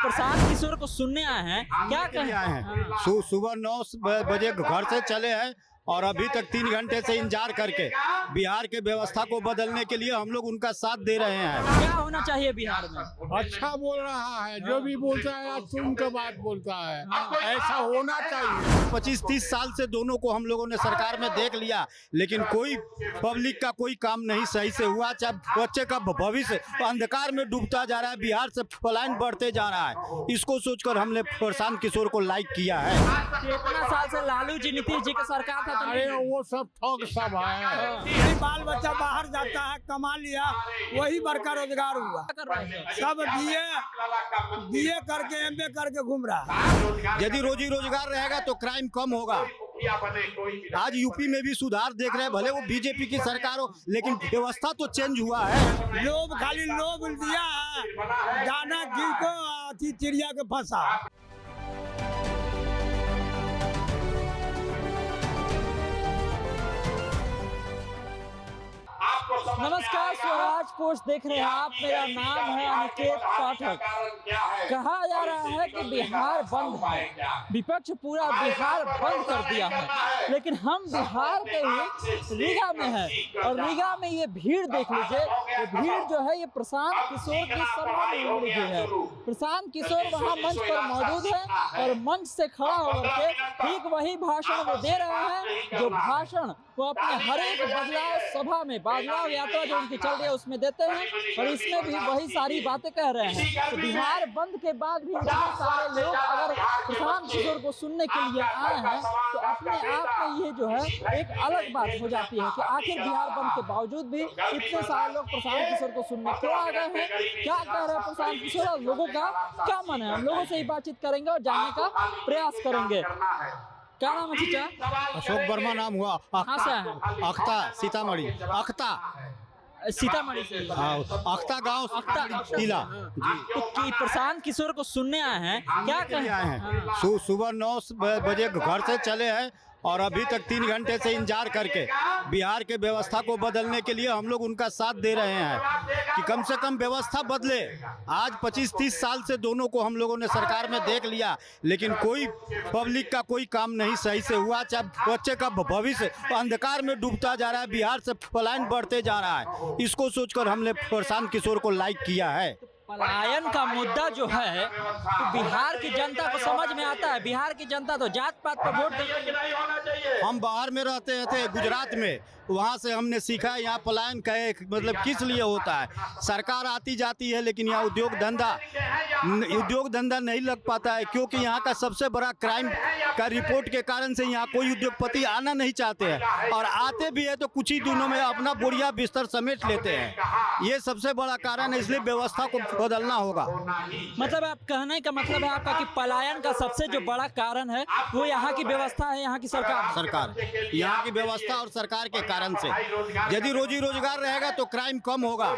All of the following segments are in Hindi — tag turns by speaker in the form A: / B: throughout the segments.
A: प्रशांत किशोर को सुनने आए हैं, क्या कहें?
B: आए हैं सुबह 9 बजे घर से चले हैं और अभी तक 3 घंटे से इंतजार करके बिहार के व्यवस्था को बदलने के लिए हम लोग उनका साथ दे रहे हैं।
A: क्या होना चाहिए बिहार में?
C: अच्छा बोल रहा है, जो भी बोलता है आज सुन के बात बोलता है, ऐसा होना चाहिए।
B: 25-30 साल से दोनों को हम लोगों ने सरकार में देख लिया, लेकिन कोई पब्लिक का कोई काम नहीं सही से हुआ। चाहे बच्चे का भविष्य अंधकार में डूबता जा रहा है, बिहार से पलायन बढ़ते जा रहा है। इसको सोचकर हमने प्रशांत किशोर को लाइक किया है।
A: कितना साल से लालू जी नीतीश जी का सरकार था, तो
C: अरे वो सब ठग सब है।
D: यही बाल बच्चा बाहर जाता है, कमा लिया, वही बड़का रोजगार हुआ।
A: क्या कर रहे हैं?
D: सब बीए करके एमए करके घूम रहा है।
B: यदि रोजी रोजगार रहेगा तो क्राइम कम होगा। आज यूपी में भी सुधार देख रहे हैं, भले वो बीजेपी की सरकार हो, लेकिन व्यवस्था तो चेंज हुआ है।
D: लोभ खाली लोभ दिया है, दाना घी को अथी चिड़िया के फंसा।
A: नमस्कार, स्वराज पोस्ट देख रहे हैं आप। मेरा नाम है अनिकेत पाठक। कहा जा रहा है कि बिहार बंद है, विपक्ष पूरा बिहार बंद कर दिया है, लेकिन हम बिहार के ही रीगा में है और रीगा में ये भीड़ देख लीजिए। ये भीड़ जो है ये प्रशांत किशोर की सभा में उमड़ी हुई है। प्रशांत किशोर वहाँ मंच पर मौजूद है और मंच से खड़ा होकर के ठीक वही भाषण वो दे रहे हैं जो भाषण वो अपने हर एक बदलाव सभा में, बदलाव यात्रा जो उनकी चल रही है उसमें देते हैं, और इसमें भी वही सारी बातें कह रहे हैं। तो बिहार बंद के बाद भी इतने सारे लोग अगर प्रशांत किशोर को सुनने के लिए आए हैं तो अपने आप में ये जो है एक अलग बात हो जाती है कि आखिर बिहार बंद के बावजूद भी इतने सारे लोग प्रशांत किशोर को सुनने क्यों आ गए हैं, क्या कह रहे हैं प्रशांत किशोर और लोगों का क्या मन है। हम लोगों से ही बातचीत करेंगे और जानने का प्रयास करेंगे। क्या नाम है चीचा?
B: अशोक वर्मा नाम हुआ।
A: कहाँ से आए हैं?
B: अख्ता, सीतामढ़ी। अख्ता,
A: सीतामढ़ी से।
B: अख्ता गांव, किला।
A: तो कि प्रशांत किशोर को सुनने आए हैं, क्या कहें?
B: आए हैं सुबह 9 बजे घर से चले हैं और अभी तक 3 घंटे से इंतजार करके बिहार के व्यवस्था को बदलने के लिए हम लोग उनका साथ दे रहे हैं कि कम से कम व्यवस्था बदले। आज 25-30 साल से दोनों को हम लोगों ने सरकार में देख लिया, लेकिन कोई पब्लिक का कोई काम नहीं सही से हुआ। चाहे बच्चे का भविष्य अंधकार में डूबता जा रहा है, बिहार से पलायन बढ़ते जा रहा है। इसको सोचकर हमने प्रशांत किशोर को लाइक किया है।
A: पलायन का मुद्दा जो है तो बिहार की जनता को समझ में आता है। बिहार की जनता तो जात पात पर वोट देती है।
B: हम बाहर में रहते थे गुजरात में, वहाँ से हमने सीखा यहाँ पलायन का मतलब किस लिए होता है। सरकार आती जाती है लेकिन यहाँ उद्योग धंधा नहीं लग पाता है, क्योंकि यहाँ का सबसे बड़ा क्राइम का रिपोर्ट के कारण से यहाँ कोई उद्योगपति आना नहीं चाहते हैं, और आते भी है तो कुछ ही दिनों में अपना बोरिया बिस्तर समेट लेते हैं। ये सबसे बड़ा कारण है, इसलिए व्यवस्था को बदलना होगा।
A: मतलब आप कहने का मतलब है आपका कि पलायन का सबसे जो बड़ा कारण है वो यहाँ की व्यवस्था है, यहाँ की सरकार
B: यहाँ की व्यवस्था और सरकार के कारण से। यदि रोजी रोजगार रहेगा तो क्राइम कम होगा।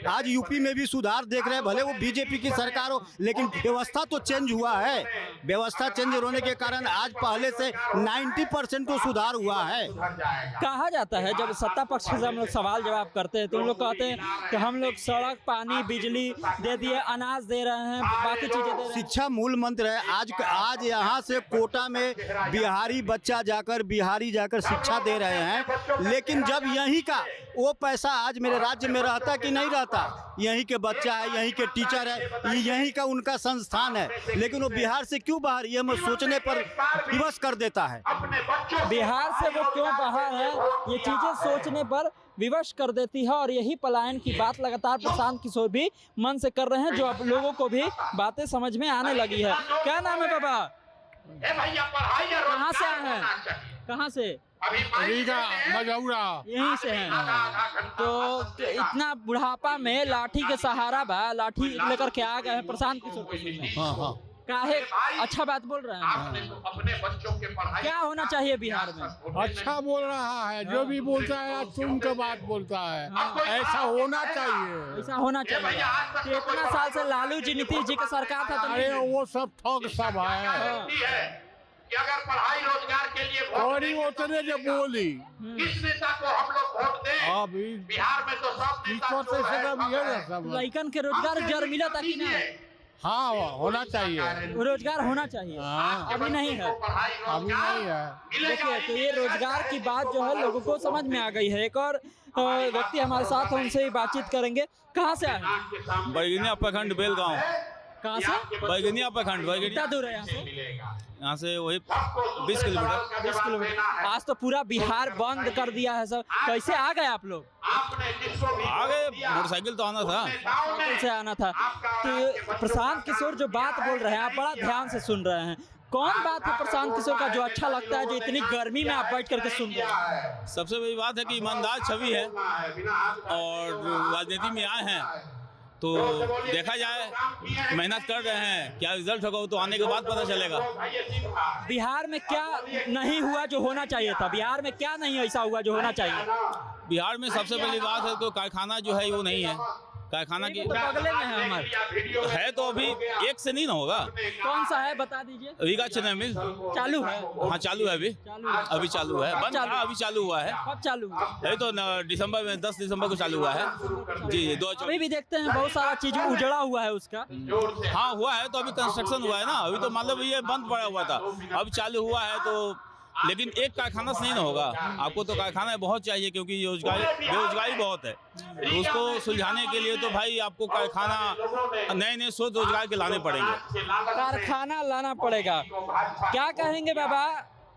B: आज यूपी में भी सुधार देख रहे हैं, भले वो बीजेपी की सरकार हो, लेकिन व्यवस्था तो चेंज हुआ है। व्यवस्था चेंज होने के कारण आज पहले से 90% तो सुधार हुआ है।
A: कहा जाता है जब सत्ता पक्ष से हम लोग सवाल जवाब करते हैं तो उन लोग कहते हैं कि हम लोग सड़क, पानी, बिजली दे दिए, अनाज दे रहे हैं, बाकी चीजें दे रहे हैं।
B: शिक्षा मूल मंत्र है। आज यहाँ से कोटा में बिहारी बच्चा जाकर शिक्षा दे रहे हैं, लेकिन जब यहीं का वो पैसा आज मेरे राज्य में रहता कि नहीं रहता। यहीं के बच्चा है, यहीं के टीचर है, यहीं का उनका संस्थान है, लेकिन वो बिहार से क्यों बाहर, ये मैं सोचने पर विवश कर देता है।
A: बिहार से वो क्यों बाहर है ये चीजें सोचने पर विवश कर देती है, और यही पलायन की बात लगातार प्रशांत किशोर भी मन से कर रहे हैं, जो अब लोगों को भी बातें समझ में आने लगी है। क्या नाम है बाबा? कहाँ से आए हैं? कहाँ से?
C: रीगा, मझौरा।
A: यहीं से हैं। तो इतना बुढ़ापा में लाठी के सहारा लाठी लेकर के आ गए हैं प्रशांत किशोर को सुनने।
B: हाँ।
A: काहे अच्छा बात बोल रहे हैं।
E: अपने बच्चों के पढ़ाई
A: क्या होना चाहिए बिहार में?
C: अच्छा बोल रहा है, जो भी बोलता है आज सुन के बात बोलता है, ऐसा होना चाहिए।
A: ऐसा होना चाहिए। इतना साल से लालू जी नीतीश जी का सरकार था, तो
C: अरे वो सब ठग सब है।
E: कि अगर पढ़ाई रोजगार के लिए
C: और ही उतने जो बोली
E: किस नेता को हम लोग वोट दें। बिहार में तो सब नेता
A: लइकन के रोजगार जर मिला था कि ना?
C: हाँ होना चाहिए।
A: रोजगार होना चाहिए,
C: हाँ।
A: अभी नहीं है।
C: अभी नहीं है।
A: देखिए, तो ये रोजगार की बात जो है लोगों को समझ में आ गई है। एक और व्यक्ति हमारे साथ है, उनसे ही बातचीत करेंगे। कहाँ से आए?
F: बैगनिया प्रखंड बेलगांव।
A: कहाँ से?
F: बैगनिया प्रखंड।
A: कितना दूर है यहाँ से?
F: यहाँ से वही 20 किलोमीटर।
A: 20 किलोमीटर। आज तो पूरा बिहार बंद कर दिया है सब। कैसे आ गए आप लोग?
F: आगे मोटरसाइकिल तो आना था।
A: साइकिल से आना था। तो प्रशांत किशोर जो बात बोल रहे हैं, आप बड़ा ध्यान से सुन रहे हैं। कौन बात है प्रशांत किशोर का जो अच्छा लगता है, जो इतनी गर्मी में आप बैठ करके सुन रहे हैं?
F: सबसे बड़ी बात है कि ईमानदार छवि है और राजनीति में आए हैं तो देखा जाए, मेहनत कर रहे हैं, क्या रिजल्ट होगा वो तो आने के बाद पता चलेगा।
A: बिहार में क्या नहीं हुआ जो होना चाहिए था? बिहार में क्या नहीं ऐसा हुआ जो होना चाहिए?
F: बिहार में सबसे पहली बात है तो कारखाना जो है वो नहीं है। कारखाना की
A: तो बगले में है हमारे।
F: है तो अभी एक से नहीं ना होगा।
A: कौन सा है बता दीजिए।
F: रीगा चना मिल
A: चालू है?
F: हाँ चालू है अभी।
A: चालू है।
F: अभी चालू है, बंद
A: चालू।
F: था, अभी चालू हुआ है।
A: कब चालू हुआ?
F: है तो दिसंबर में 10 दिसंबर को चालू हुआ है जी।
A: अभी भी देखते हैं बहुत सारा चीज उजड़ा हुआ है उसका।
F: हाँ हुआ है तो अभी कंस्ट्रक्शन हुआ है ना, अभी तो मतलब ये बंद पड़ा हुआ था, अब चालू हुआ है तो। लेकिन एक कारखाना से नहीं ना होगा, आपको तो कारखाना बहुत चाहिए क्योंकि बेरोजगारी बहुत है। तो उसको सुलझाने के लिए तो भाई आपको कारखाना, नए नए स्रोत रोजगार के लाने पड़ेंगे।
A: कारखाना लाना पड़ेगा। क्या कहेंगे बाबा?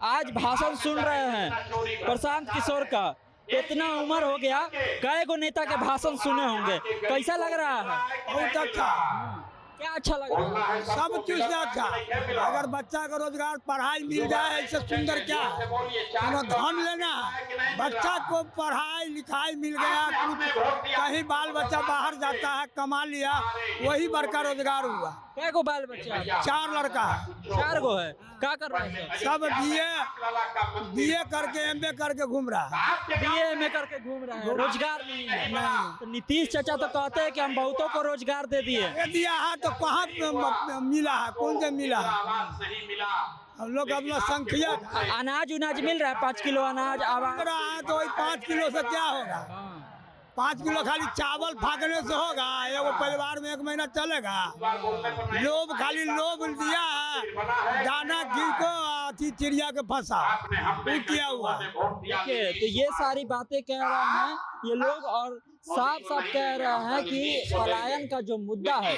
A: आज भाषण सुन रहे हैं प्रशांत किशोर का, इतना उम्र हो गया, कई गो नेता के भाषण सुने होंगे, कैसा लग रहा है?
D: बहुत अच्छा,
A: क्या अच्छा लग रहा है?
D: सब चीज से अच्छा। अगर बच्चा को रोजगार पढ़ाई मिल जाए, इससे सुंदर क्या है? हमें धन लेना है, बच्चा को पढ़ाई लिखाई मिल गया, कहीं बाल बच्चा बाहर जाता है, कमा लिया, वही बड़का रोजगार हुआ।
A: कै गो बाल बच्चा है?
D: 4 लड़का है,
A: 4 गो है। क्या कर रहे हैं?
D: सब बीए करके MA करके घूम रहा है।
A: बीए में करके घूम रहे हैं, रोजगार नहीं है। तो नीतीश चाचा तो कहते हैं कि हम बहुतों को रोजगार दे दिए।
D: ये दिया है तो कहाँ मिला है? कौन से मिला है? हम लोग अपना संख्या
A: अनाज उनाज मिल रहा है, 5 किलो अनाज
D: मिल रहा है, तो वही 5 किलो से क्या होगा? 5 किलो खाली चावल फाकने से होगा? एगो परिवार में 1 महीना चलेगा? लोभ, खाली लोभ दिया है, दाना गिर को अथी चिड़िया के फंसा किया हुआ।
A: देखिए, तो ये सारी बातें कह रहे हैं ये लोग, और साफ साफ कह रहे हैं कि पलायन का जो मुद्दा है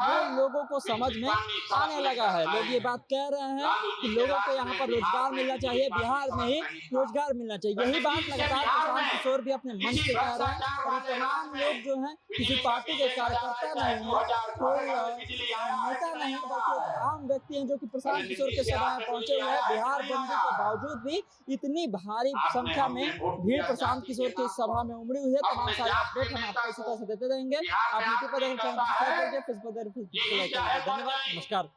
A: वो लोगों को समझ में आने लगा है। लोग ये बात कह रहे हैं कि लोगों को यहाँ पर रोजगार मिलना चाहिए, बिहार में ही रोजगार मिलना चाहिए। यही बात लगातार प्रशांत किशोर भी अपने मंच पे कह रहे हैं। और तमाम लोग जो हैं किसी पार्टी के कार्यकर्ता नहीं है, कोई नेता नहीं है, बल्कि एक आम व्यक्ति हैं जो कि प्रशांत किशोर के सभा में पहुंचे हुए हैं। बिहार बंदी के बावजूद भी इतनी भारी संख्या में भीड़ प्रशांत किशोर की सभा में उमड़ी हुई है। तमाम सारे अपडेट हम आपको इसी तरह से देते रहेंगे। आप यूट्यूब पर देखें, चैनल को सब्सक्राइब करिए, फेसबुक पर धन्यवाद, नमस्कार।